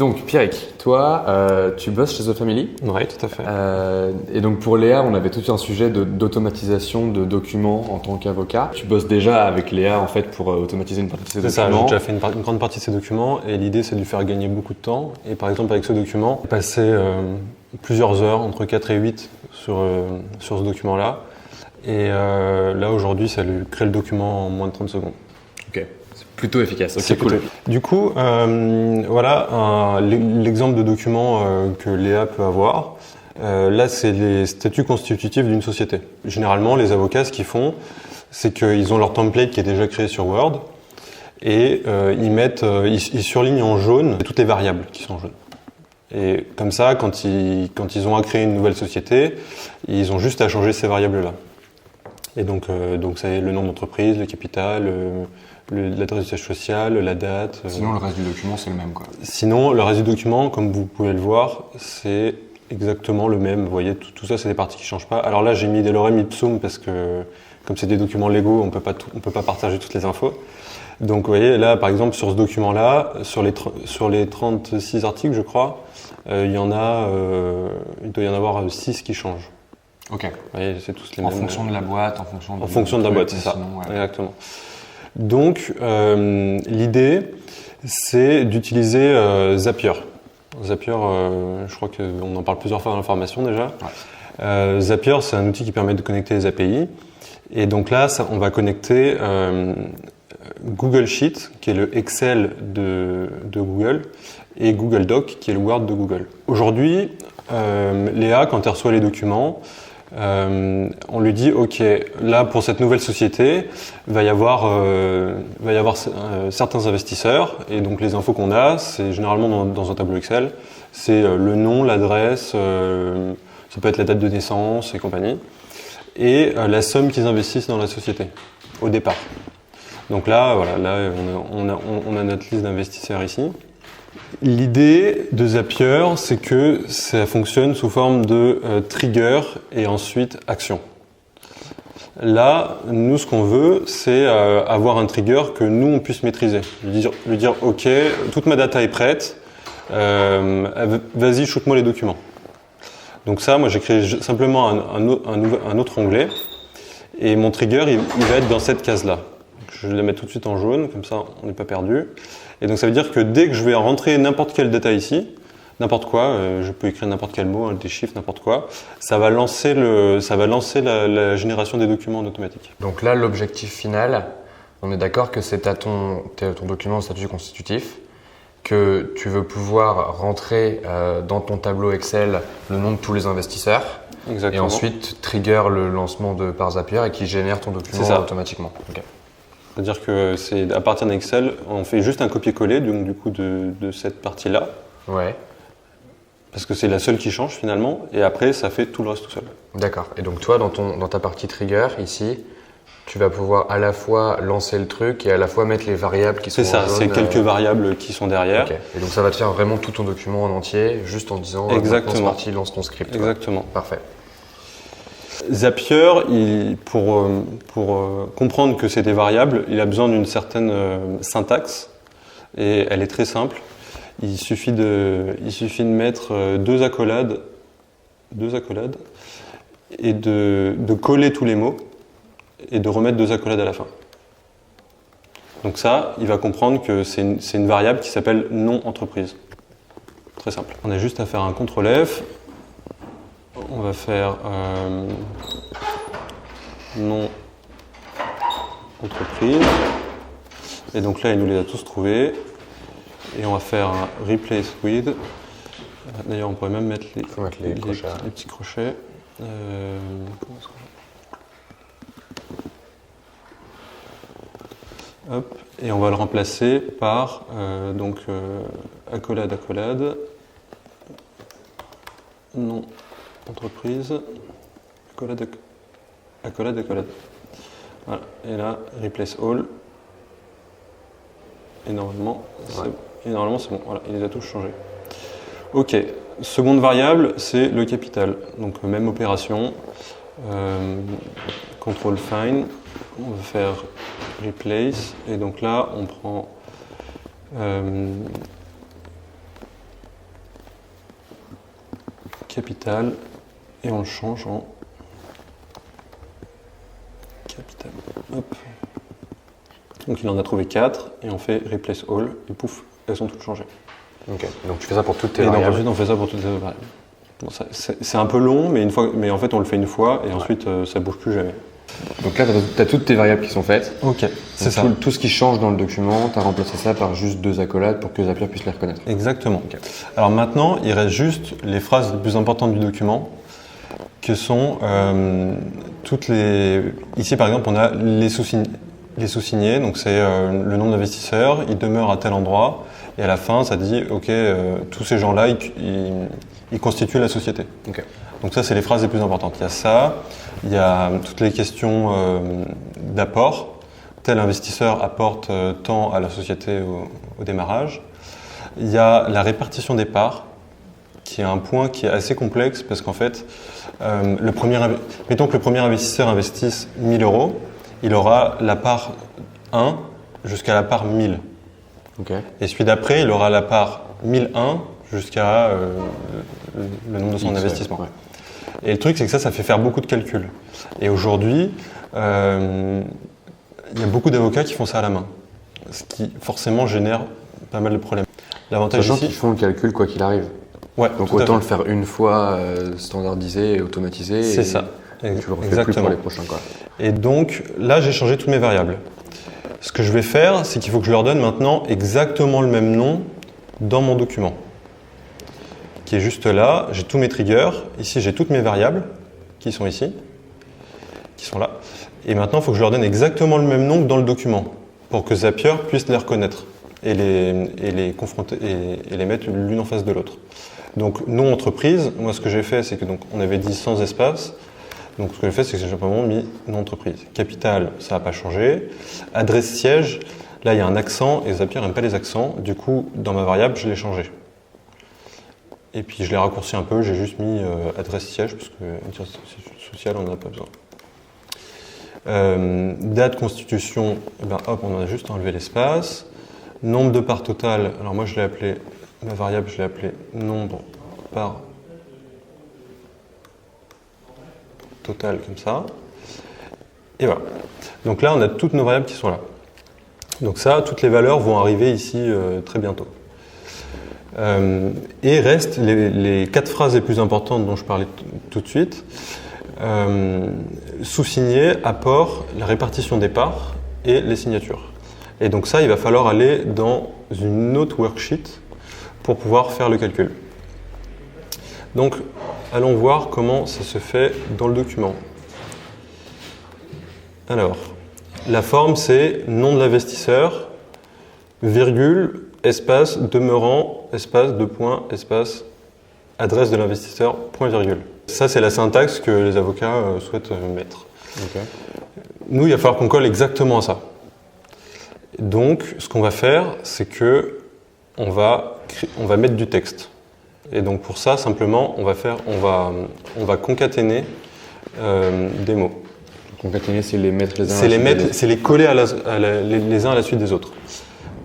Donc Pierrick, toi, tu bosses chez The Family. Oui, tout à fait. Et donc pour Léa, on avait tout un sujet d'automatisation de documents en tant qu'avocat. Tu bosses déjà avec Léa en fait pour automatiser une partie de ces C'est ça, j'ai documents. déjà fait une grande partie de ces documents et l'idée c'est de lui faire gagner beaucoup de temps. Et par exemple avec ce document, passer plusieurs heures, entre 4 et 8 sur ce document-là. Et là aujourd'hui, ça lui crée le document en moins de 30 secondes. Ok, c'est plutôt efficace. Ok, C'est cool. plutôt- Du coup, voilà l'exemple de document que Léa peut avoir. Là, c'est les statuts constitutifs d'une société. Généralement, les avocats, ce qu'ils font, c'est qu'ils ont leur template qui est déjà créé sur Word et ils surlignent en jaune toutes les variables qui sont en jaune. Et comme ça, quand ils ont à créer une nouvelle société, ils ont juste à changer ces variables-là. Et donc c'est le nom d'entreprise, le capital, l'adresse du siège social, la date. Sinon, le reste du document, c'est le même, quoi. Sinon, le reste du document, comme vous pouvez le voir, c'est exactement le même. Vous voyez, tout ça, c'est des parties qui ne changent pas. Alors là, j'ai mis des lorem ipsum parce que, comme c'est des documents légaux, on peut pas partager toutes les infos. Donc, vous voyez, là, par exemple, sur ce document-là, sur les 36 articles, je crois, il doit y en avoir 6 qui changent. Ok. Vous voyez, c'est tous les En mêmes. fonction de la boîte, en fonction de la boîte, c'est ça. Exactement. Donc, l'idée, c'est d'utiliser Zapier. Zapier, je crois qu'on en parle plusieurs fois dans la formation déjà. Ouais. Zapier, c'est un outil qui permet de connecter les API. Et donc là, on va connecter Google Sheet, qui est le Excel de Google, et Google Doc, qui est le Word de Google. Aujourd'hui, Léa, quand elle reçoit les documents, on lui dit ok, là pour cette nouvelle société va y avoir certains investisseurs et donc les infos qu'on a c'est généralement dans un tableau Excel, c'est le nom, l'adresse, ça peut être la date de naissance et compagnie et la somme qu'ils investissent dans la société au départ. Donc là voilà, on a notre liste d'investisseurs ici. L'idée de Zapier, c'est que ça fonctionne sous forme de trigger et ensuite action. Là, nous, ce qu'on veut, c'est avoir un trigger que nous, on puisse maîtriser. Lui dire OK, toute ma data est prête, vas-y, shoot-moi les documents. Donc ça, moi, j'ai créé simplement un autre onglet et mon trigger, il va être dans cette case-là. Je vais la mettre tout de suite en jaune, comme ça, on n'est pas perdu. Et donc ça veut dire que dès que je vais rentrer n'importe quelle data ici, n'importe quoi, je peux écrire n'importe quel mot, des chiffres, n'importe quoi, ça va lancer la génération des documents en automatique. Donc là, l'objectif final, on est d'accord que c'est ton document de statut constitutif, que tu veux pouvoir rentrer dans ton tableau Excel le nom de tous les investisseurs. Exactement. Et ensuite trigger le lancement par Zapier et qui génère ton document automatiquement. Okay. C'est-à-dire que c'est à partir d'un Excel, on fait juste un copier-coller du coup de cette partie-là. Ouais. Parce que c'est la seule qui change finalement, et après ça fait tout le reste tout seul. D'accord. Et donc toi, dans ta partie trigger ici, tu vas pouvoir à la fois lancer le truc et à la fois mettre les variables qui sont. C'est ça, c'est quelques variables qui sont derrière. Okay. Et donc ça va te faire vraiment tout ton document en entier, juste en disant exactement. C'est parti, lance ton script. Exactement. Parfait. Zapier, pour comprendre que c'est des variables, il a besoin d'une certaine syntaxe et elle est très simple. Il suffit de mettre deux accolades et de coller tous les mots et de remettre deux accolades à la fin. Donc ça, il va comprendre que c'est une variable qui s'appelle nom entreprise. Très simple. On a juste à faire un CTRL F. On va faire nom entreprise. Et donc là, il nous les a tous trouvés. Et on va faire un replace with. D'ailleurs, on pourrait même mettre les petits crochets. Hop. Et on va le remplacer par accolade. Nom entreprise, accolade. Voilà. Et là, replace all. Et normalement, c'est bon. Voilà, il les a tous changés. Ok. Seconde variable, c'est le capital. Donc même opération. Control find. On va faire replace. Et donc là, on prend capital et on le change en capital. Hop. Donc il en a trouvé 4 et on fait replace all et pouf, elles sont toutes changées. Ok, donc tu fais ça pour toutes tes Et donc variables. ensuite on fait ça pour toutes les variables. Bon, c'est un peu long, mais en fait on le fait une fois et ensuite ça bouge plus jamais. Donc là, tu as toutes tes variables qui sont faites. Ok, c'est Donc ça. tout ce qui change dans le document, tu as remplacé ça par juste 2 accolades pour que Zapier puisse les reconnaître. Exactement. Alors maintenant, il reste juste les phrases les plus importantes du document, que sont toutes les... Ici par exemple, on a les sous-signés, donc c'est le nom de l'investisseur, il demeure à tel endroit, et à la fin, ça dit, ok, tous ces gens-là, ils constituent la société. Ok. Donc ça, c'est les phrases les plus importantes. Il y a ça, il y a toutes les questions d'apport. Tel investisseur apporte tant à la société au démarrage. Il y a la répartition des parts, qui est un point qui est assez complexe parce qu'en fait, mettons que le premier investisseur investisse 1 000 €, il aura la part 1 jusqu'à la part 1000. Ok. Et celui d'après, il aura la part 1001 jusqu'à le nombre de son investissement. Ouais. Et le truc, c'est que ça fait faire beaucoup de calculs. Et aujourd'hui, il y a beaucoup d'avocats qui font ça à la main, ce qui forcément génère pas mal de problèmes. L'avantage Sachant ici, qu'ils font le calcul quoi qu'il arrive. ouais, Donc tout à autant fait. le faire une fois standardisé et automatisé. C'est et ça. Tu le refais plus Exactement. pour les prochains. Quoi. Et donc là, j'ai changé toutes mes variables. Ce que je vais faire, c'est qu'il faut que je leur donne maintenant exactement le même nom dans mon document, qui est juste là. J'ai tous mes triggers. Ici, j'ai toutes mes variables qui sont ici, qui sont là. Et maintenant, il faut que je leur donne exactement le même nom que dans le document pour que Zapier puisse les reconnaître et les confronter et les mettre l'une en face de l'autre. Donc, nom entreprise, moi, ce que j'ai fait, c'est que donc, on avait dit sans espace. Donc, ce que j'ai fait, c'est que j'ai simplement mis nom entreprise. Capital, ça n'a pas changé. Adresse siège, là, il y a un accent et Zapier n'aime pas les accents. Du coup, dans ma variable, je l'ai changé. Et puis, je l'ai raccourci un peu. J'ai juste mis adresse siège parce que intelligence sociale, on n'en a pas besoin. Date constitution, eh ben, hop, on a juste enlevé l'espace. Nombre de parts totales, alors moi, je l'ai appelé, ma variable, je l'ai appelé nombre par total comme ça. Et voilà. Donc là, on a toutes nos variables qui sont là. Donc ça, toutes les valeurs vont arriver ici très bientôt. Et restent les 4 phrases les plus importantes dont je parlais tout de suite. Sous-signé, apport, la répartition des parts et les signatures. Et donc ça, il va falloir aller dans une autre worksheet pour pouvoir faire le calcul. Donc, allons voir comment ça se fait dans le document. Alors, la forme, c'est nom de l'investisseur, virgule, espace, demeurant, espace, 2 points, espace, adresse de l'investisseur, point virgule. Ça, c'est la syntaxe que les avocats souhaitent mettre. Okay. Nous, il va falloir qu'on colle exactement à ça. Donc, ce qu'on va faire, c'est que on va mettre du texte. Et donc pour ça, simplement, on va concaténer des mots. Concaténer, c'est les mettre les uns C'est les coller les uns à la suite des autres.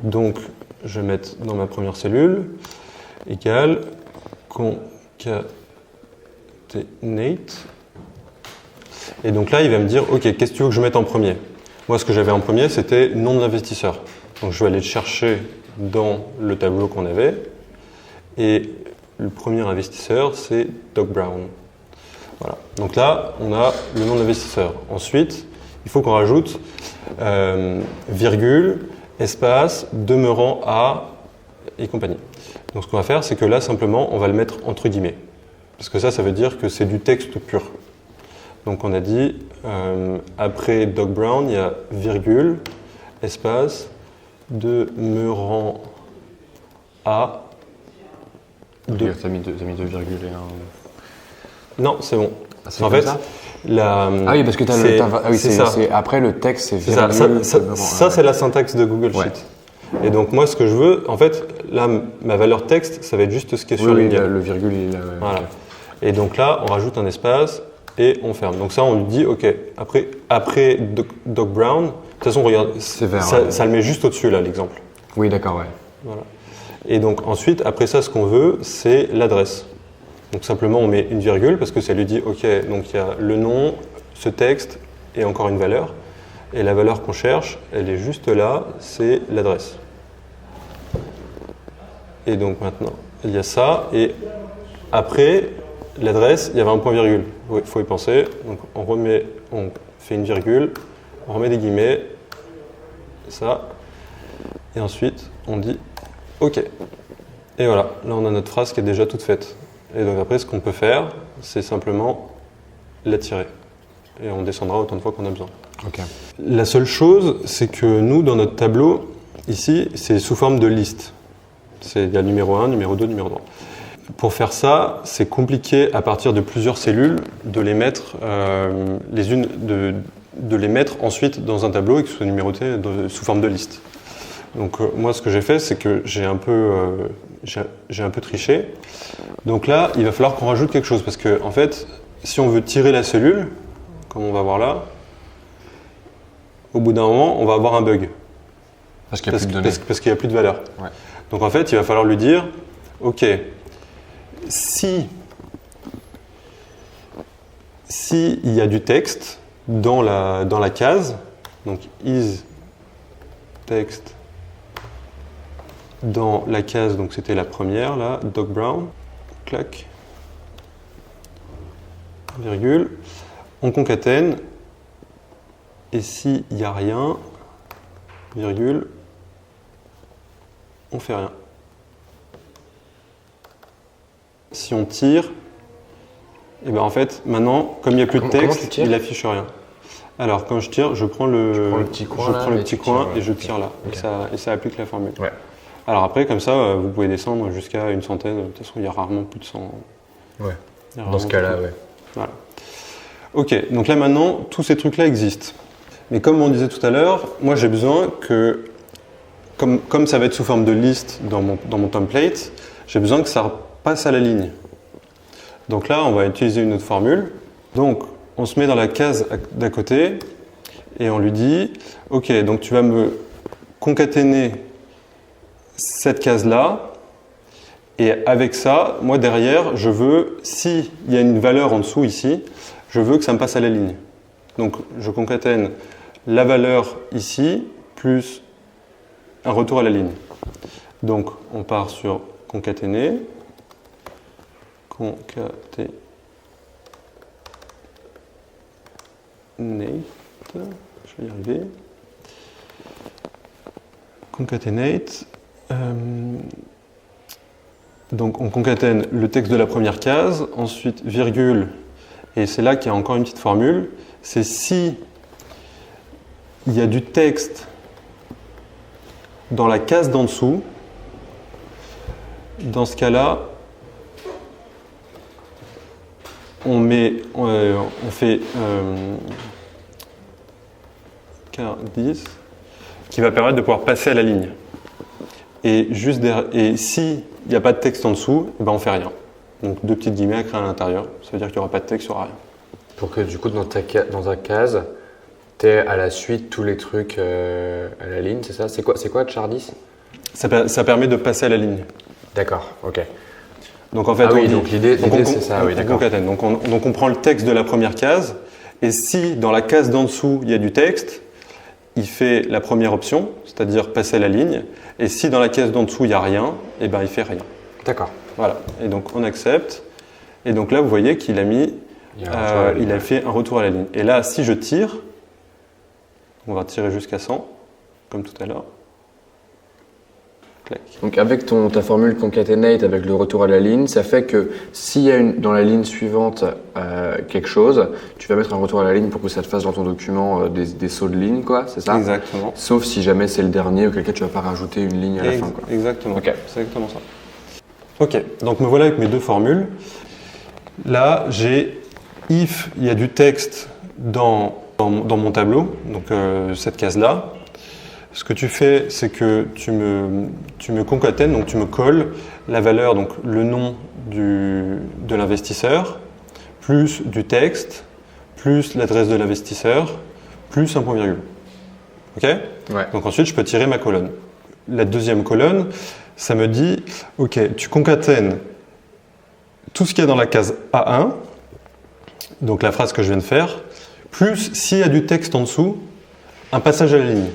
Donc, je vais mettre dans ma première cellule, égale concatenate. Et donc là, il va me dire, OK, qu'est-ce que tu veux que je mette en premier? Moi, ce que j'avais en premier, c'était nom de l'investisseur. Donc je vais aller le chercher dans le tableau qu'on avait. Et le premier investisseur, c'est Doc Brown. Voilà. Donc là, on a le nom de l'investisseur. Ensuite, il faut qu'on rajoute virgule, espace, demeurant à et compagnie. Donc ce qu'on va faire, c'est que là, simplement, on va le mettre entre guillemets. Parce que ça veut dire que c'est du texte pur. Donc on a dit, après Doc Brown, il y a virgule, espace, demeurant à... Tu as mis 2 virgules et un... Non, c'est bon. Ah, c'est en comme fait, ça ah oui, parce que tu as c'est après le texte, c'est virgule. Ça, c'est la syntaxe de Google Sheet. Ouais. Et donc moi, ce que je veux, en fait, là, ma valeur texte, ça va être juste ce qui est sur ligne. Le virgule, il est là. Ouais, voilà. Okay. Et donc là, on rajoute un espace et on ferme. Donc ça, on lui dit, OK, après Doc Brown, de toute façon, regarde, ça le met juste au-dessus, là, l'exemple. Oui, d'accord, ouais. Voilà. Et donc ensuite, après ça, ce qu'on veut, c'est l'adresse. Donc simplement on met une virgule parce que ça lui dit ok, donc il y a le nom, ce texte et encore une valeur. Et la valeur qu'on cherche, elle est juste là, c'est l'adresse. Et donc maintenant, il y a ça. Et après l'adresse, il y avait un point virgule. Il faut y penser. Donc on fait une virgule, on remet des guillemets, ça. Et ensuite, on dit OK. Et voilà, là on a notre phrase qui est déjà toute faite. Et donc après, ce qu'on peut faire, c'est simplement la tirer. Et on descendra autant de fois qu'on a besoin. Ok. La seule chose, c'est que nous, dans notre tableau, ici, c'est sous forme de liste. Il y a numéro 1, numéro 2, numéro 3. Pour faire ça, c'est compliqué à partir de plusieurs cellules de les mettre de les mettre ensuite dans un tableau et que ce soit numéroté sous forme de liste. Donc moi, ce que j'ai fait, c'est que j'ai un peu triché. Donc là, il va falloir qu'on rajoute quelque chose parce que en fait, si on veut tirer la cellule, comme on va voir là, au bout d'un moment, on va avoir un bug. Parce qu'il n'y a plus de données. Parce qu'il n'y a plus de valeur. Ouais. Donc en fait, il va falloir lui dire, OK, si il y a du texte dans la case, donc is text dans la case, donc c'était la première là, Doc Brown, clac, virgule, on concatène, et s'il n'y a rien, virgule, on fait rien. Si on tire, et ben en fait, maintenant, comme il n'y a plus de texte, il affiche rien. Alors, quand je tire, je prends le petit coin et je tire là. Okay. Et ça applique la formule. Ouais. Alors après, comme ça, vous pouvez descendre jusqu'à une centaine. De toute façon, il y a rarement plus de 100. Ouais. Dans ce cas-là, ouais. Voilà. Ok, donc là maintenant, tous ces trucs-là existent. Mais comme on disait tout à l'heure, moi j'ai besoin que, comme ça va être sous forme de liste dans mon template, j'ai besoin que ça passe à la ligne. Donc là, on va utiliser une autre formule. Donc, on se met dans la case d'à côté et on lui dit « Ok, donc tu vas me concaténer cette case-là et avec ça, moi derrière, je veux, s'il y a une valeur en dessous ici, je veux que ça me passe à la ligne. Donc, je concatène la valeur ici plus un retour à la ligne. Donc, on part sur concaténer. Concaténer. Je vais y arriver. Concatenate. Donc on concatène le texte de la première case, ensuite virgule, et c'est là qu'il y a encore une petite formule. C'est si il y a du texte dans la case d'en dessous, dans ce cas-là, on fait car 10 qui va permettre de pouvoir passer à la ligne. Et s'il n'y a pas de texte en dessous, ben on fait rien. Donc deux petites guillemets à créer à l'intérieur, ça veut dire qu'il n'y aura pas de texte, il n'y aura rien. Pour que du coup dans ta case, tu aies à la suite tous les trucs à la ligne, c'est ça? C'est quoi char 10? Ça permet de passer à la ligne. D'accord, ok. Donc en fait, donc l'idée c'est ça, oui, d'accord. Donc on prend le texte de la première case, et si dans la case d'en dessous il y a du texte, il fait la première option, c'est-à-dire passer à la ligne, et si dans la case d'en dessous il n'y a rien, et ben il fait rien. D'accord. Voilà, et donc on accepte, et donc là vous voyez qu'il a mis, il a fait un retour à la ligne. Et là, si je tire, on va tirer jusqu'à 100, comme tout à l'heure. Clac. Donc avec ta formule concatenate avec le retour à la ligne, ça fait que s'il y a dans la ligne suivante quelque chose, tu vas mettre un retour à la ligne pour que ça te fasse dans ton document des sauts de ligne, quoi, c'est ça? Exactement. Sauf si jamais c'est le dernier, auquel cas tu vas pas rajouter une ligne à la fin, quoi. Exactement. Okay. C'est exactement ça. Ok, donc me voilà avec mes deux formules. Là, j'ai if il y a du texte dans mon tableau, donc cette case-là. Ce que tu fais, c'est que tu me concatènes, donc tu me colles la valeur, donc le nom de l'investisseur, plus du texte, plus l'adresse de l'investisseur, plus un point virgule. Ok ? Ouais. Donc ensuite, je peux tirer ma colonne. La deuxième colonne, ça me dit, ok, tu concatènes tout ce qu'il y a dans la case A1, donc la phrase que je viens de faire, plus s'il y a du texte en dessous, un passage à la ligne.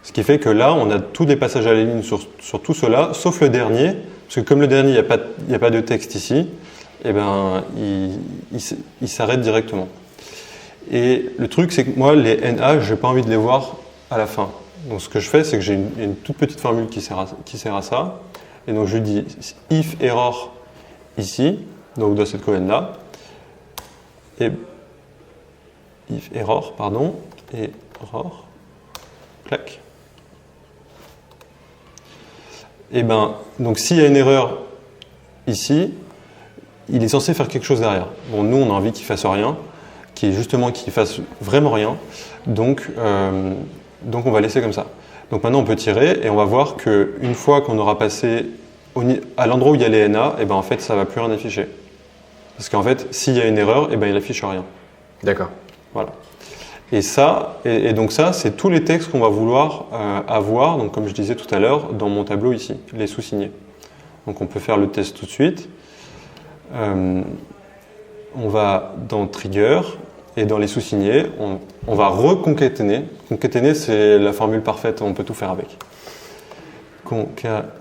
Ce qui fait que là, on a tous des passages à la ligne sur tout cela, sauf le dernier, parce que comme le dernier, il n'y a pas de texte ici, eh ben, il s'arrête directement. Et le truc, c'est que moi, les NA, je n'ai pas envie de les voir à la fin. Donc ce que je fais, c'est que j'ai une toute petite formule qui sert à ça. Et donc je dis if error ici, donc dans cette colonne-là, et if error, pardon, et error, clac. Et ben, donc s'il y a une erreur ici, il est censé faire quelque chose derrière. Bon, nous, on a envie qu'il fasse rien, qu'il fasse vraiment rien. Donc on va laisser comme ça. Donc maintenant, on peut tirer et on va voir qu'une fois qu'on aura passé à l'endroit où il y a les NA, et ben en fait, ça ne va plus rien afficher. Parce qu'en fait, s'il y a une erreur, et ben il n'affiche rien. D'accord. Voilà. Et donc ça, c'est tous les textes qu'on va vouloir avoir, donc comme je disais tout à l'heure, dans mon tableau ici, les sous-signés. Donc on peut faire le test tout de suite. On va dans Trigger, et dans les sous-signés, on va reconcaténer. Concaténer, c'est la formule parfaite, on peut tout faire avec. Concatenate.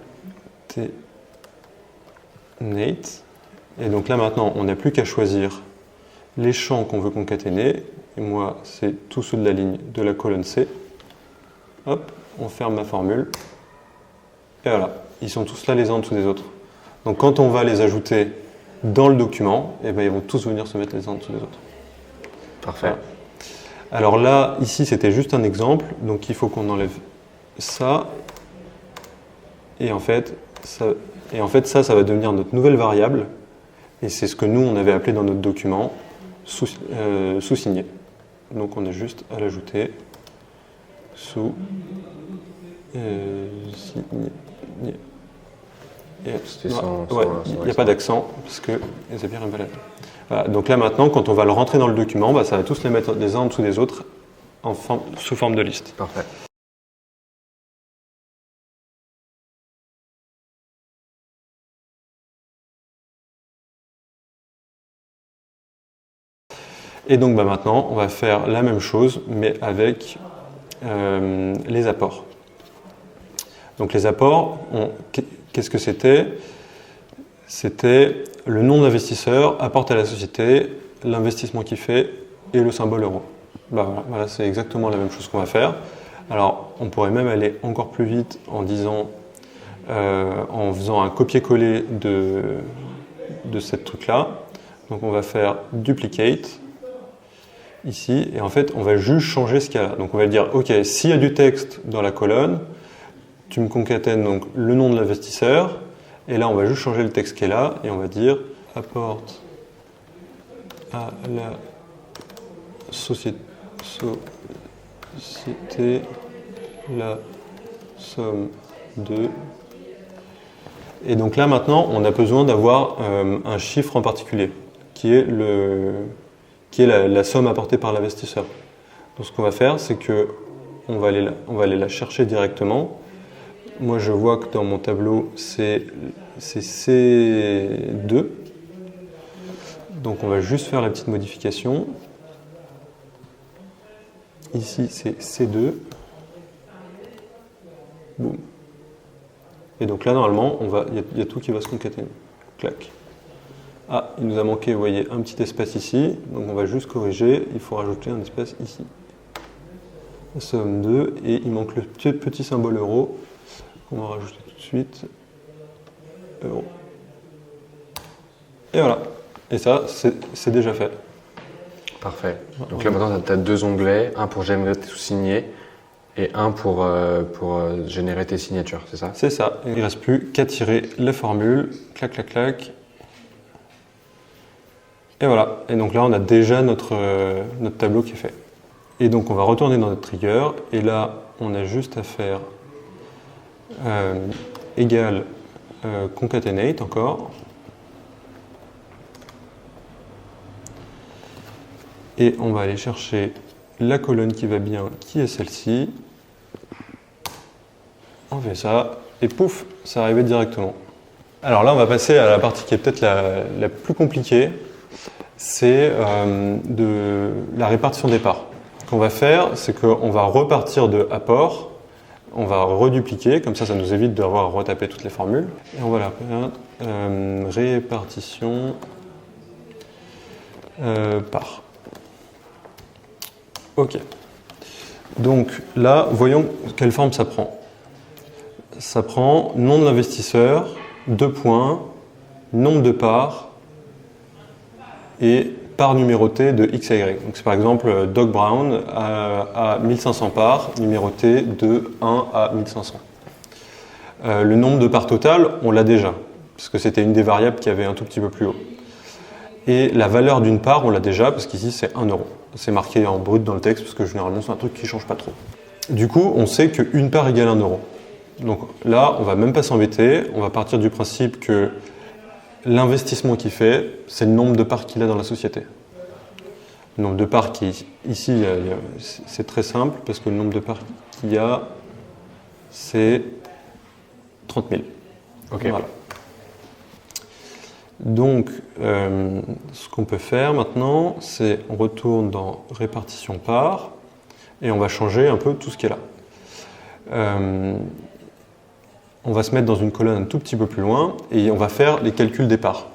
Et donc là maintenant, on n'a plus qu'à choisir les champs qu'on veut concaténer. Et moi, c'est tous ceux de la ligne de la colonne C. Hop, on ferme ma formule. Et voilà, ils sont tous là les uns en dessous des autres. Donc quand on va les ajouter dans le document, eh ben, ils vont tous venir se mettre les uns en dessous des autres. Parfait. Voilà. Alors là, ici, c'était juste un exemple. Donc il faut qu'on enlève ça. Et en fait, ça va devenir notre nouvelle variable. Et c'est ce que nous, on avait appelé dans notre document sous-signé. Donc on a juste à l'ajouter sous-signé. Il n'y a pas d'accent parce que Zapier n'aime pas la. Voilà, donc là maintenant, quand on va le rentrer dans le document, bah, ça va tous les mettre les uns en dessous des autres sous forme de liste. Parfait. Et donc bah, maintenant, on va faire la même chose, mais avec les apports. Donc les apports, qu'est-ce que c'était ? C'était le nom de l'investisseur, apporte à la société, l'investissement qu'il fait et le symbole euro. Bah, voilà, c'est exactement la même chose qu'on va faire. Alors, on pourrait même aller encore plus vite en faisant un copier-coller de cette truc-là. Donc on va faire duplicate ici, et en fait, on va juste changer ce qu'il y a là. Donc on va dire, ok, s'il y a du texte dans la colonne, tu me concatènes donc le nom de l'investisseur, et là on va juste changer le texte qui est là, et on va dire apporte à la société la somme de. Et donc là maintenant on a besoin d'avoir un chiffre en particulier qui est la somme apportée par l'investisseur. Donc ce qu'on va faire, c'est que on va aller la chercher directement. Moi je vois que dans mon tableau c'est C2. Donc on va juste faire la petite modification. Ici c'est C2. Boum. Et donc là normalement il y a tout qui va se concaténer. Clac. Ah, il nous a manqué, vous voyez, un petit espace ici. Donc on va juste corriger. Il faut rajouter un espace ici. Somme 2. Et il manque le petit symbole euro. On va rajouter tout de suite. Euro. Et voilà. Et ça, c'est déjà fait. Parfait. Donc là maintenant, tu as deux onglets. Un pour générer tes sous-signés et un pour générer tes signatures, c'est ça ? C'est ça. Il ne reste plus qu'à tirer la formule. Clac, clac, clac. Et voilà, et donc là on a déjà notre tableau qui est fait. Et donc on va retourner dans notre trigger, et là on a juste à faire égal concatenate encore. Et on va aller chercher la colonne qui va bien, qui est celle-ci. On fait ça, et pouf, ça arrivait directement. Alors là, on va passer à la partie qui est peut-être la plus compliquée, c'est de la répartition des parts. Ce qu'on va faire, c'est qu'on va repartir de apport, on va redupliquer, comme ça nous évite d'avoir à retaper toutes les formules. Et on va l'appeler répartition par. Ok. Donc là, voyons quelle forme ça prend. Ça prend nom de l'investisseur, 2 points, nombre de parts et part numérotée de X à Y. Donc c'est par exemple Doc Brown a 1500 parts, numérotées de 1 à 1500. Le nombre de parts totales, on l'a déjà, parce que c'était une des variables qui avait un tout petit peu plus haut. Et la valeur d'une part, on l'a déjà, parce qu'ici c'est 1 euro. C'est marqué en brut dans le texte, parce que généralement c'est un truc qui ne change pas trop. Du coup, on sait qu'une part égale 1 euro. Donc là, on ne va même pas s'embêter, on va partir du principe que l'investissement qu'il fait, c'est le nombre de parts qu'il a dans la société. Le nombre de parts qui, ici, c'est très simple, parce que le nombre de parts qu'il y a, c'est 30 000. Ok. Voilà. Donc, ce qu'on peut faire maintenant, c'est on retourne dans répartition par, et on va changer un peu tout ce qui est là. On va se mettre dans une colonne un tout petit peu plus loin et on va faire les calculs des parts.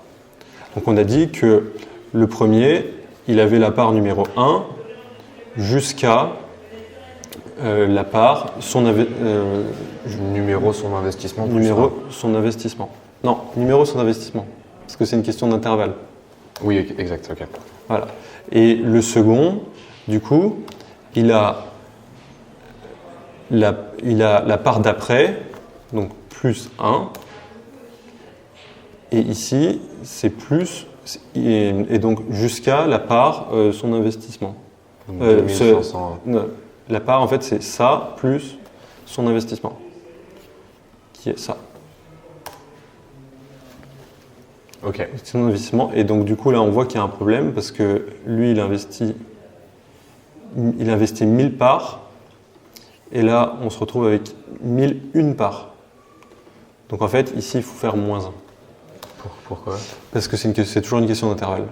Donc on a dit que le premier, il avait la part numéro 1 jusqu'à la part, Numéro son investissement. numéro son investissement. Non, numéro son investissement, parce que c'est une question d'intervalle. Oui, exact, ok. Voilà. Et le second, du coup, il a la part d'après, donc plus 1, et ici, c'est plus, et donc jusqu'à la part son investissement. Donc 2500. La part, en fait, c'est ça plus son investissement, qui est ça. Ok. Son investissement, et donc du coup, là, on voit qu'il y a un problème, parce que lui, il investit 1000 parts, et là, on se retrouve avec 1001 parts. Donc en fait, ici, il faut faire moins 1. Pourquoi? Parce que c'est toujours une question d'intervalle.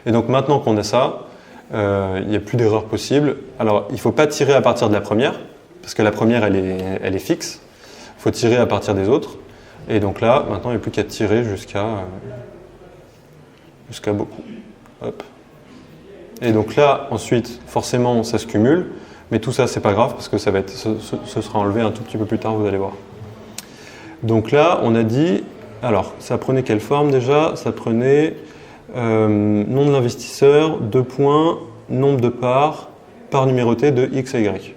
Et donc maintenant qu'on a ça, il n'y a plus d'erreur possible. Alors, il ne faut pas tirer à partir de la première, parce que la première, elle est fixe. Il faut tirer à partir des autres. Et donc là, maintenant, il n'y a plus qu'à tirer jusqu'à beaucoup. Hop. Et donc là, ensuite, forcément, ça se cumule. Mais tout ça, c'est pas grave, parce que ce sera enlevé un tout petit peu plus tard, vous allez voir. Donc là, on a dit, alors, ça prenait quelle forme déjà? Ça prenait nom de l'investisseur, 2 points, nombre de parts, part numérotée de X à Y.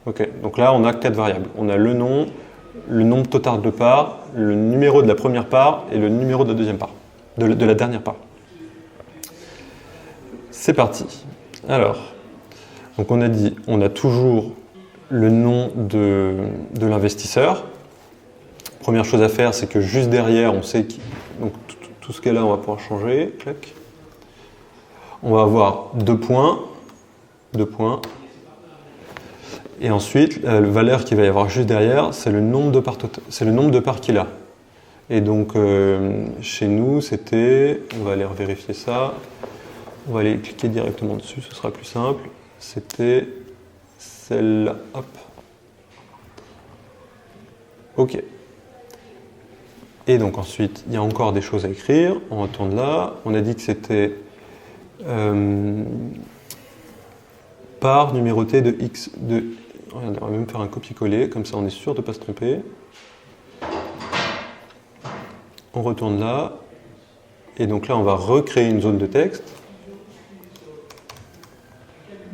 Ok, donc là, on a 4 variables. On a le nom, le nombre total de parts, le numéro de la première part et le numéro de la deuxième part, de la dernière part. C'est parti. Alors, donc on a dit, on a toujours le nom de l'investisseur. Première chose à faire, c'est que juste derrière, on sait donc tout ce qu'elle a, on va pouvoir changer. Clac. On va avoir 2 points. Et ensuite, la valeur qu'il va y avoir juste derrière, c'est le nombre de parts qu'il a. Et donc, chez nous, c'était, on va aller vérifier ça. On va aller cliquer directement dessus, ce sera plus simple. C'était celle-là. Hop. Ok. Et donc ensuite, il y a encore des choses à écrire. On retourne là. On a dit que c'était part numérotée de X. Regardez, on va même faire un copier-coller, comme ça on est sûr de ne pas se tromper. On retourne là. Et donc là, on va recréer une zone de texte.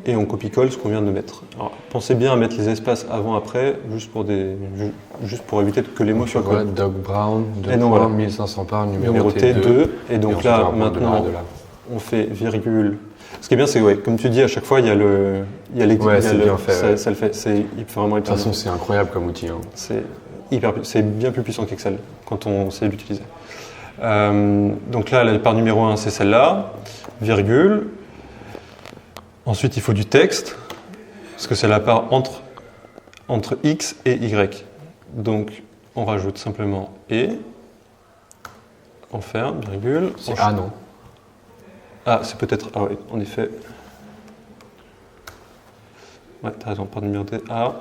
Et on copie-colle ce qu'on vient de mettre. Alors, pensez bien à mettre les espaces avant-après, juste pour éviter que les mots soient collés. Doc Brown, 1500 parts, numéroté 2. Et donc là, maintenant, on fait virgule. Ce qui est bien, c'est comme tu dis, à chaque fois, il y a c'est bien fait. Ça le fait. C'est vraiment hyper. De toute façon, c'est incroyable comme outil. Hein. C'est bien plus puissant qu'Excel quand on sait l'utiliser. Donc là, la part numéro 1, c'est celle-là. Virgule. Ensuite, il faut du texte, parce que c'est la part entre X et Y. Donc, on rajoute simplement « et ». on ferme, virgule. C'est A, non? Ah, c'est peut-être A, oui, en effet. Ouais, t'as raison, pas de numéroter A.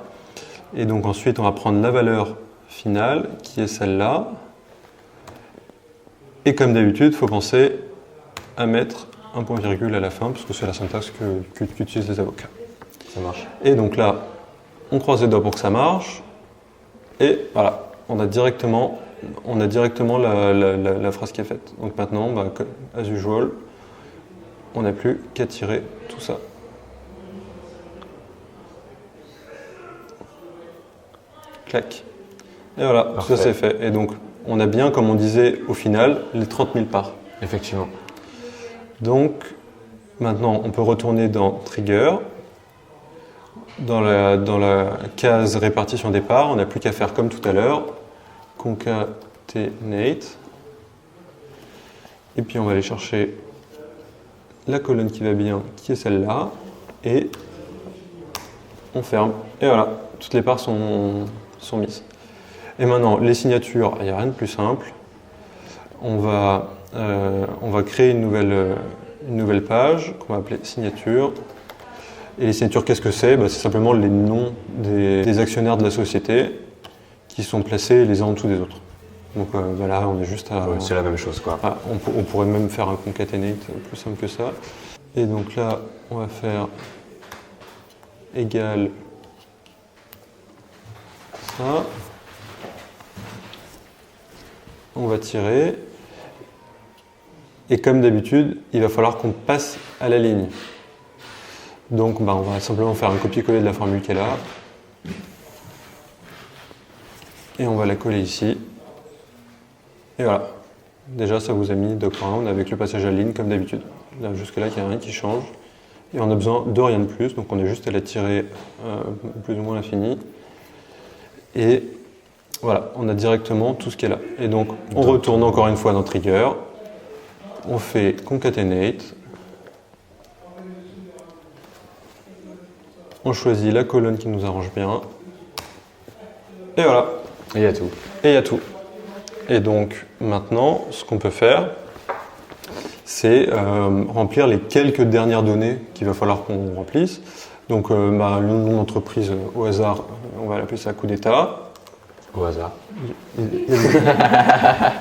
Et donc ensuite, on va prendre la valeur finale, qui est celle-là. Et comme d'habitude, il faut penser à mettre un point virgule à la fin, parce que c'est la syntaxe qu'utilisent les avocats. Ça marche. Et donc là, on croise les doigts pour que ça marche. Et voilà, on a directement la phrase qui est faite. Donc maintenant, as usual, on n'a plus qu'à tirer tout ça. Clac. Et voilà, tout ça c'est fait. Et donc, on a bien, comme on disait au final, les 30 000 parts. Effectivement. Donc, maintenant, on peut retourner dans Trigger. Dans la case répartition des parts, on n'a plus qu'à faire comme tout à l'heure. Concatenate. Et puis, on va aller chercher la colonne qui va bien, qui est celle-là. Et on ferme. Et voilà, toutes les parts sont mises. Et maintenant, les signatures, il n'y a rien de plus simple. On va créer une nouvelle page qu'on va appeler signature. Et les signatures, qu'est-ce que c'est? C'est simplement les noms des actionnaires de la société qui sont placés les uns en dessous des autres. Donc là, on est juste à... Ouais, c'est la même chose, quoi. On pourrait même faire un concatenate plus simple que ça. Et donc là, on va faire égal ça. On va tirer. Et comme d'habitude, il va falloir qu'on passe à la ligne. Donc on va simplement faire un copier-coller de la formule qui est là. Et on va la coller ici. Et voilà. Déjà, ça vous a mis Doc.round avec le passage à la ligne comme d'habitude. Là, jusque-là, il n'y a rien qui change. Et on a besoin de rien de plus. Donc on a juste à la tirer plus ou moins à l'infini. Et voilà, on a directement tout ce qui est là. Et donc, on retourne encore une fois dans Trigger. On fait concatenate. On choisit la colonne qui nous arrange bien. Et voilà. Et il y a tout. Et il y a tout. Et donc, maintenant, ce qu'on peut faire, c'est remplir les quelques dernières données qu'il va falloir qu'on remplisse. Donc, le nom d'entreprise au hasard, on va l'appeler ça coup d'état. Au hasard.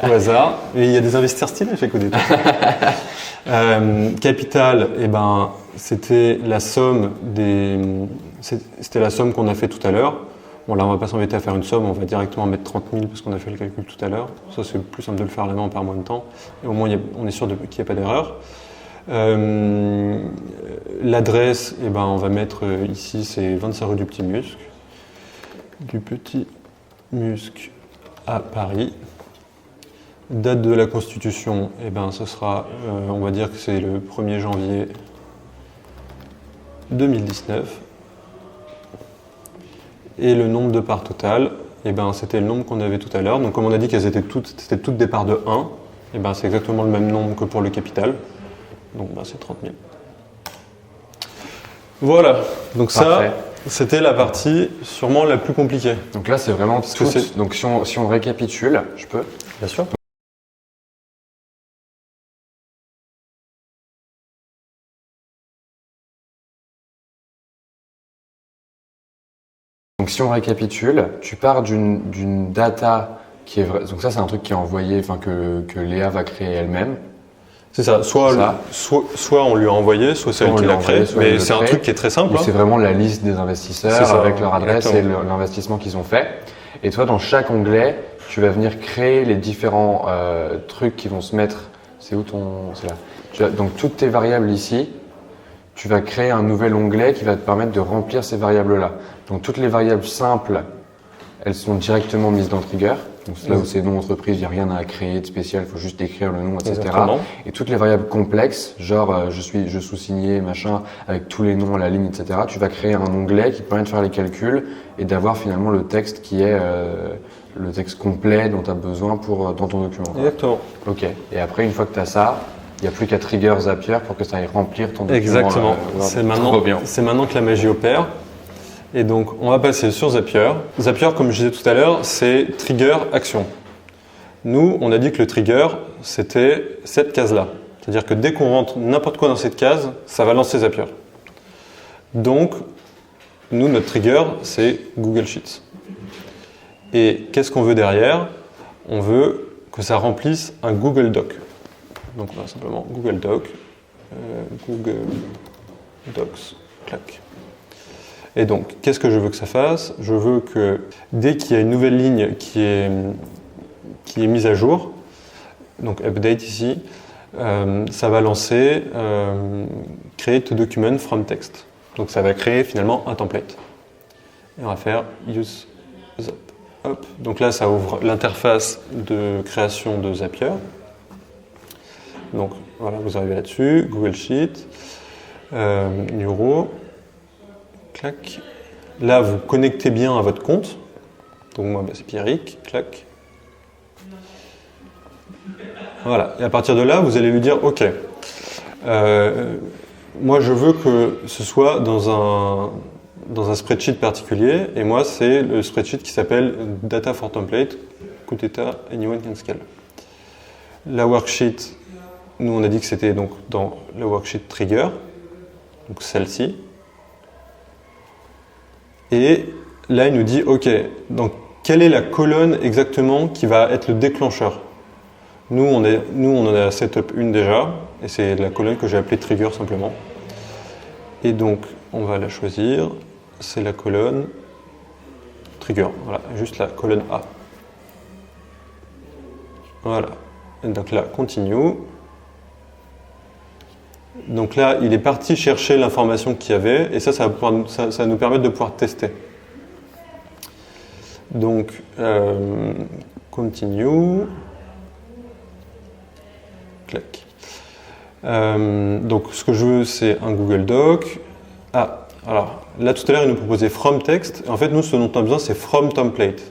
Au hasard. Et il y a des investisseurs stylés chez coup d'état. Capital, c'était la somme qu'on a fait tout à l'heure. Bon, là, on va pas s'embêter à faire une somme, on va directement mettre 30 000 parce qu'on a fait le calcul tout à l'heure. Ça, c'est plus simple de le faire à la main, on perd moins de temps. Et au moins, on est sûr qu'il n'y a pas d'erreur. L'adresse, on va mettre ici, c'est 25 rue du Petit Musc. Du Petit Musc à Paris. Date de la Constitution, ce sera, on va dire que c'est le 1er janvier 2019. Et le nombre de parts totales, c'était le nombre qu'on avait tout à l'heure. Donc comme on a dit qu'elles étaient toutes des parts de 1, c'est exactement le même nombre que pour le capital. Donc c'est 30 000. Voilà, donc parfait. Ça, c'était la partie sûrement la plus compliquée. Donc là, c'est vraiment tout. Donc si on récapitule, je peux? Bien sûr. Donc si on récapitule, tu pars d'une data qui est vraie. Donc ça, c'est un truc qui est envoyé, que Léa va créer elle-même. C'est ça. Soit on lui a envoyé, soit c'est elle qui l'a créé. Mais c'est un truc qui est très simple. C'est vraiment la liste des investisseurs avec leur adresse et l'investissement qu'ils ont fait. Et toi, dans chaque onglet, tu vas venir créer les différents trucs qui vont se mettre. C'est où c'est là. Donc toutes tes variables ici. Tu vas créer un nouvel onglet qui va te permettre de remplir ces variables-là. Donc toutes les variables simples, elles sont directement mises dans Trigger. Donc là où c'est nom entreprise, il n'y a rien à créer de spécial, il faut juste écrire le nom, etc. Exactement. Et toutes les variables complexes, genre je sous-signé, machin, avec tous les noms à la ligne, etc. Tu vas créer un onglet qui permet de faire les calculs et d'avoir finalement le texte qui est le texte complet dont tu as besoin dans ton document. Exactement. Ok. Et après, une fois que tu as ça, il n'y a plus qu'à trigger Zapier pour que ça aille remplir ton document. Exactement. C'est maintenant que la magie opère. Et donc, on va passer sur Zapier. Zapier, comme je disais tout à l'heure, c'est trigger action. Nous, on a dit que le trigger, c'était cette case-là. C'est-à-dire que dès qu'on rentre n'importe quoi dans cette case, ça va lancer Zapier. Donc, nous, notre trigger, c'est Google Sheets. Et qu'est-ce qu'on veut derrière? On veut que ça remplisse un Google Doc. Donc, on va simplement Google Doc, Google Docs, clac. Et donc, qu'est-ce que je veux que ça fasse? Je veux que dès qu'il y a une nouvelle ligne qui est mise à jour, donc update ici, ça va lancer create a document from text. Donc ça va créer finalement un template. Et on va faire use Zap. Hop. Donc là, ça ouvre l'interface de création de Zapier. Donc voilà, vous arrivez là-dessus, Google Sheet, New Row, clac. Là, vous connectez bien à votre compte. Donc moi, c'est Pierrick, clac. Voilà, et à partir de là, vous allez lui dire, OK, moi je veux que ce soit dans un spreadsheet particulier, et moi c'est le spreadsheet qui s'appelle Data for Template, Kudeta Anyone Can Scale. La worksheet, nous on a dit que c'était donc dans la worksheet Trigger, donc celle-ci. Et là il nous dit, OK, donc quelle est la colonne exactement qui va être le déclencheur? Nous, on en a setup une déjà, et c'est la colonne que j'ai appelée Trigger simplement. Et donc, on va la choisir, c'est la colonne Trigger, voilà, juste la colonne A. Voilà, et donc là, continue. Donc là, il est parti chercher l'information qu'il y avait, et ça va nous permettre de pouvoir tester. Donc, continue. Clac. Donc ce que je veux, c'est un Google Doc. Ah, alors là tout à l'heure il nous proposait from text. En fait, nous ce dont on a besoin, c'est from template.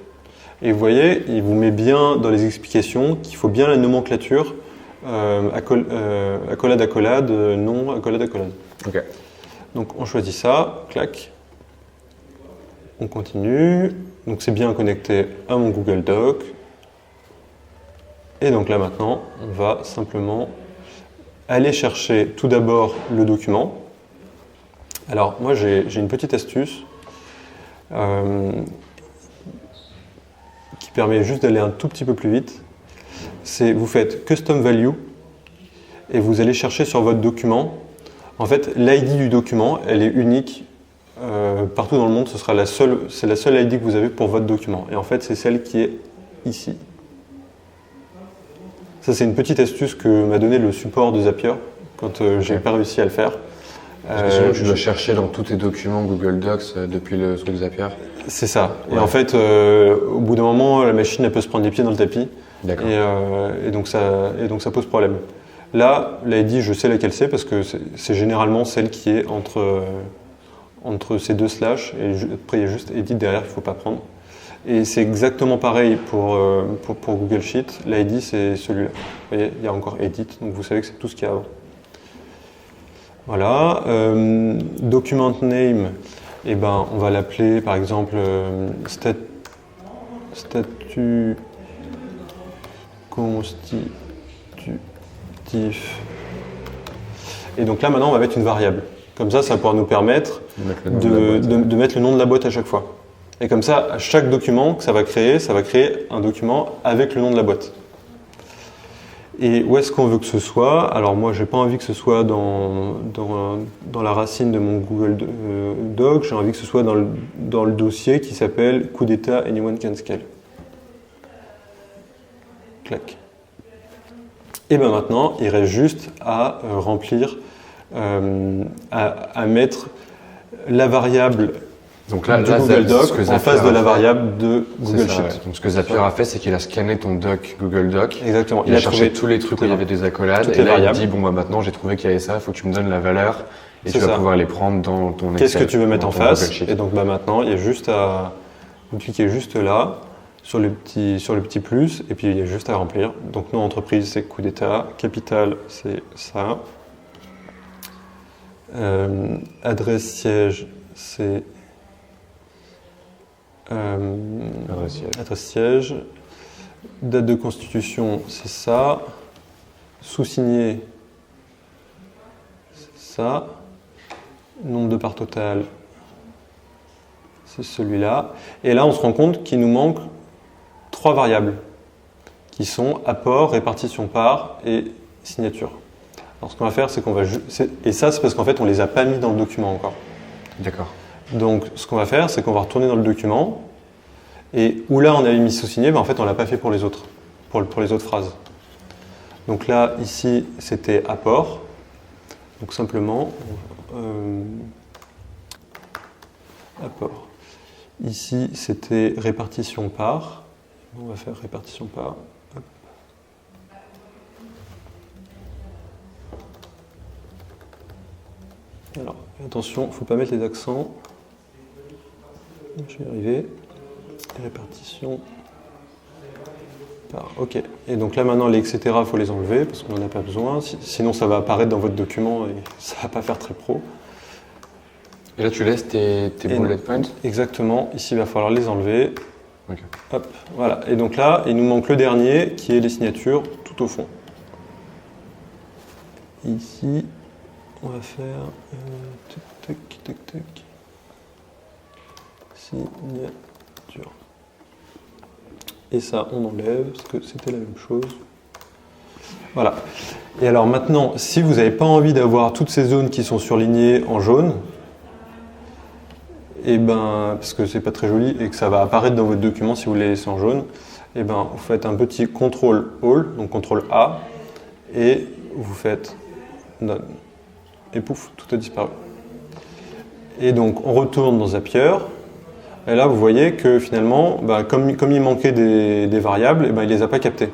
Et vous voyez, il vous met bien dans les explications qu'il faut bien la nomenclature accolade, accolade, non, accolade, accolade. Ok. Donc on choisit ça, clac. On continue. Donc c'est bien connecté à mon Google Doc. Et donc là maintenant, on va simplement aller chercher tout d'abord le document. Alors moi j'ai une petite astuce qui permet juste d'aller un tout petit peu plus vite. C'est vous faites custom value et vous allez chercher sur votre document. En fait, l'ID du document, elle est unique partout dans le monde. C'est la seule ID que vous avez pour votre document. Et en fait, c'est celle qui est ici. Ça, c'est une petite astuce que m'a donné le support de Zapier quand j'ai pas réussi à le faire. Parce que sinon, tu dois chercher dans tous tes documents Google Docs depuis le truc Zapier. C'est ça. Ouais. Et en fait, au bout d'un moment, la machine elle peut se prendre les pieds dans le tapis. D'accord. Et donc ça pose problème. Là, l'ID, je sais laquelle c'est parce que c'est généralement celle qui est entre ces deux slash. Et après, il y a juste edit derrière qu'il ne faut pas prendre. Et c'est exactement pareil pour Google Sheet. L'ID, c'est celui-là. Vous voyez, il y a encore Edit, donc vous savez que c'est tout ce qu'il y a avant. Voilà. Document name, eh ben, on va l'appeler par exemple statut constitutif. Et donc là, maintenant, on va mettre une variable. Comme ça va pouvoir nous permettre de mettre le nom de la boîte à chaque fois. Et comme ça, à chaque document que ça va créer un document avec le nom de la boîte. Et où est-ce qu'on veut que ce soit? Alors moi, j'ai pas envie que ce soit dans la racine de mon Google Doc, j'ai envie que ce soit dans le dossier qui s'appelle Kudeta Anyone Can Scale. Clac. Et bien maintenant, il reste juste à remplir, à mettre la variable donc là, Google Doc en face de la variable de Google Sheet. Ouais. Donc ce que Zapier a fait, c'est qu'il a scanné ton doc Google Doc. Exactement. Il a cherché tous les trucs où il y avait des accolades. Et là, il dit, bon, bah, maintenant, j'ai trouvé qu'il y avait ça, il faut que tu me donnes la valeur. Et tu vas pouvoir les prendre dans ton Excel. Qu'est-ce que tu veux mettre en face? Et donc bah, maintenant, il y a juste à... Vous cliquez juste là, sur le petit plus, et puis il y a juste à remplir. Donc nom entreprise, c'est Kudeta. Capital, c'est ça. Adresse siège, c'est... adresse siège. Date de constitution, c'est ça. Sous-signé, c'est ça. Nombre de parts totales, c'est celui-là. Et là, on se rend compte qu'il nous manque 3 variables qui sont apport, répartition part et signature. Alors, ce qu'on va faire, c'est qu'on va... Et ça, c'est parce qu'en fait, on ne les a pas mis dans le document encore. D'accord. Donc, ce qu'on va faire, c'est qu'on va retourner dans le document. Et où là, on avait mis sous-signé, ben, en fait, on ne l'a pas fait pour les autres, pour les autres phrases. Donc là, ici, c'était apport. Donc simplement, apport. Ici, c'était répartition par. On va faire répartition par. Hop. Alors, attention, il ne faut pas mettre les accents. Je vais y arriver. Répartition par. OK. Et donc là, maintenant, les etc., il faut les enlever parce qu'on n'en a pas besoin. Sinon, ça va apparaître dans votre document et ça ne va pas faire très pro. Et là, tu laisses tes bullet points? Exactement. Ici, il va falloir les enlever. Okay. Hop, voilà. Et donc là, il nous manque le dernier qui est les signatures tout au fond. Ici, on va faire tac, tac, tac, tac. Signature. Et ça, on enlève parce que c'était la même chose. Voilà. Et alors maintenant, si vous n'avez pas envie d'avoir toutes ces zones qui sont surlignées en jaune, et ben, parce que c'est pas très joli et que ça va apparaître dans votre document si vous les laissez en jaune, et ben, vous faites un petit CTRL ALL, donc CTRL A, et vous faites None. Et pouf, tout a disparu. Et donc on retourne dans Zapier, et là vous voyez que finalement, ben, comme il manquait des variables, et ben, il les a pas captées.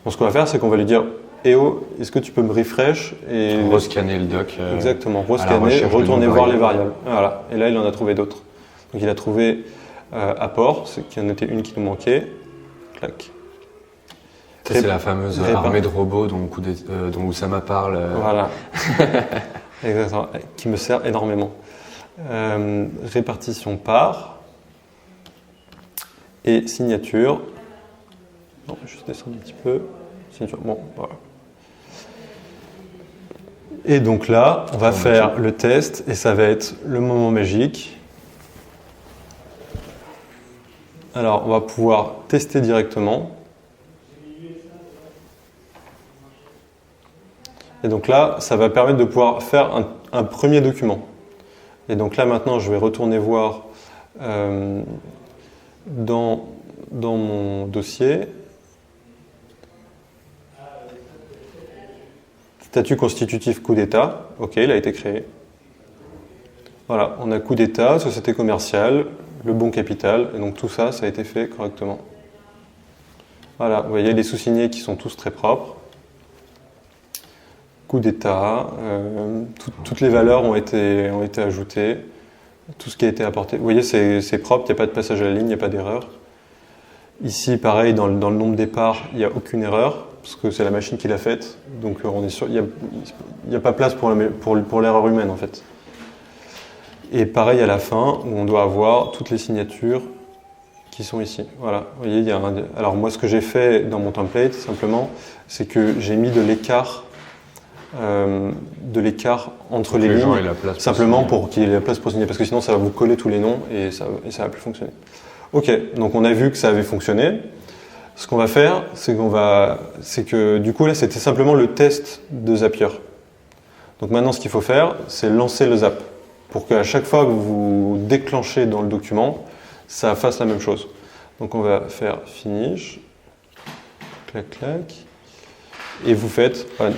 Donc ce qu'on va faire, c'est qu'on va lui dire eh oh, est-ce que tu peux me refresh et rescanner le doc. Exactement, rescanner, retourner voir les variables. Voilà. Et là, il en a trouvé d'autres. Donc il a trouvé apport, c'est qu'il y en était une qui nous manquait. Clac. C'est la fameuse armée de robots dont Oussama parle. Voilà. Exactement, qui me sert énormément. Répartition par et signature. Non, je vais juste descendre un petit peu. Signature, bon, voilà. Et donc là, on va faire le test et ça va être le moment magique. Alors, on va pouvoir tester directement. Et donc là, ça va permettre de pouvoir faire un premier document. Et donc là, maintenant, je vais retourner voir dans mon dossier. Statut constitutif coup d'État. OK, il a été créé. Voilà, on a coup d'État, société commerciale, le bon capital. Et donc tout ça, ça a été fait correctement. Voilà, vous voyez les sous-signés qui sont tous très propres. Coup d'État, toutes les valeurs ont été ajoutées, tout ce qui a été apporté. Vous voyez, c'est propre, il n'y a pas de passage à la ligne, il n'y a pas d'erreur. Ici, pareil, dans le nombre départ, il n'y a aucune erreur, parce que c'est la machine qui l'a faite. Donc on est sûr, il n'y a pas place pour l'erreur humaine en fait. Et pareil à la fin, où on doit avoir toutes les signatures qui sont ici. Voilà, vous voyez, alors moi ce que j'ai fait dans mon template, simplement, c'est que j'ai mis de l'écart entre les lignes, simplement pour qu'il y ait la place pour signer, parce que sinon ça va vous coller tous les noms et ça va plus fonctionner. Ok, donc on a vu que ça avait fonctionné. Ce qu'on va faire, c'est que du coup là c'était simplement le test de Zapier. Donc maintenant ce qu'il faut faire, c'est lancer le Zap, pour qu'à chaque fois que vous déclenchez dans le document, ça fasse la même chose. Donc on va faire finish, clac clac, et vous faites on.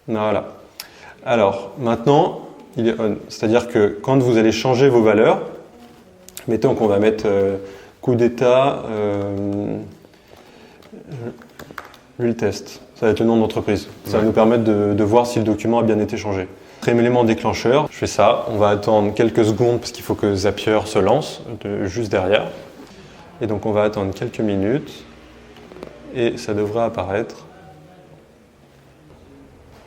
Voilà. Alors, maintenant, il est on. C'est-à-dire que quand vous allez changer vos valeurs, mettons qu'on va mettre coup d'État, le test. Ça va être le nom de l'entreprise. Ça va nous permettre de voir si le document a bien été changé. Troisième élément déclencheur, je fais ça. On va attendre quelques secondes parce qu'il faut que Zapier se lance juste derrière. Et donc, on va attendre quelques minutes et ça devrait apparaître.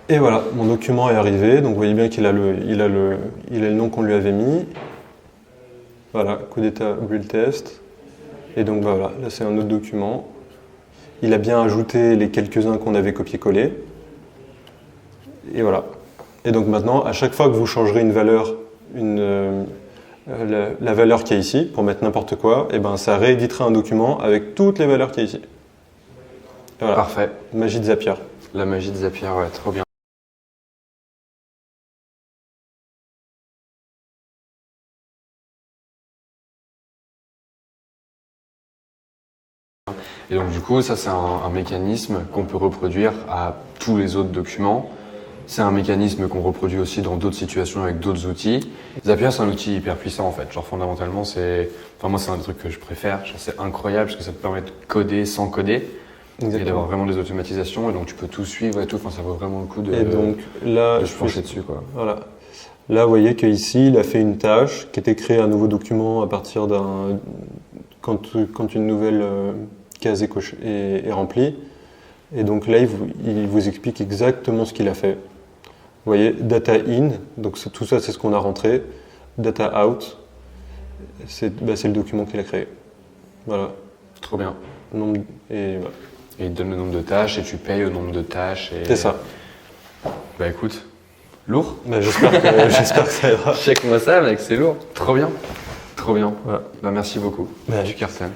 Et voilà, mon document est arrivé, donc vous voyez bien qu'il a le nom qu'on lui avait mis. Voilà, coup d'état build test. Et donc voilà, là c'est un autre document. Il a bien ajouté les quelques-uns qu'on avait copié-collé. Et voilà. Et donc maintenant, à chaque fois que vous changerez une valeur, la valeur qu'il y a ici, pour mettre n'importe quoi, et ben ça rééditera un document avec toutes les valeurs qu'il y a ici. Et voilà. Parfait. Magie de Zapier. La magie de Zapier, ouais, trop bien. Et donc du coup, ça c'est un mécanisme qu'on peut reproduire à tous les autres documents. C'est un mécanisme qu'on reproduit aussi dans d'autres situations avec d'autres outils. Zapier, c'est un outil hyper puissant en fait. Genre fondamentalement, moi c'est un des trucs que je préfère. Genre, c'est incroyable parce que ça te permet de coder sans coder. Exactement. Et d'avoir vraiment des automatisations et donc tu peux tout suivre et tout. Enfin, ça vaut vraiment le coup de, Et donc là, de se pencher dessus, quoi. Voilà. Là, vous voyez qu'ici, il a fait une tâche qui était créer un nouveau document à partir d'un quand une nouvelle case est remplie. Et donc là, il vous explique exactement ce qu'il a fait. Vous voyez, data in, donc tout ça, c'est ce qu'on a rentré. Data out, c'est le document qu'il a créé. Voilà. Trop bien. Et voilà. Et il te donne le nombre de tâches et tu payes au nombre de tâches. C'est ça. Bah écoute, lourd. Bah, j'espère que ça ira. Check-moi ça, mec, c'est lourd. Trop bien. Trop bien. Voilà. Bah merci beaucoup. Bah, du Carsten.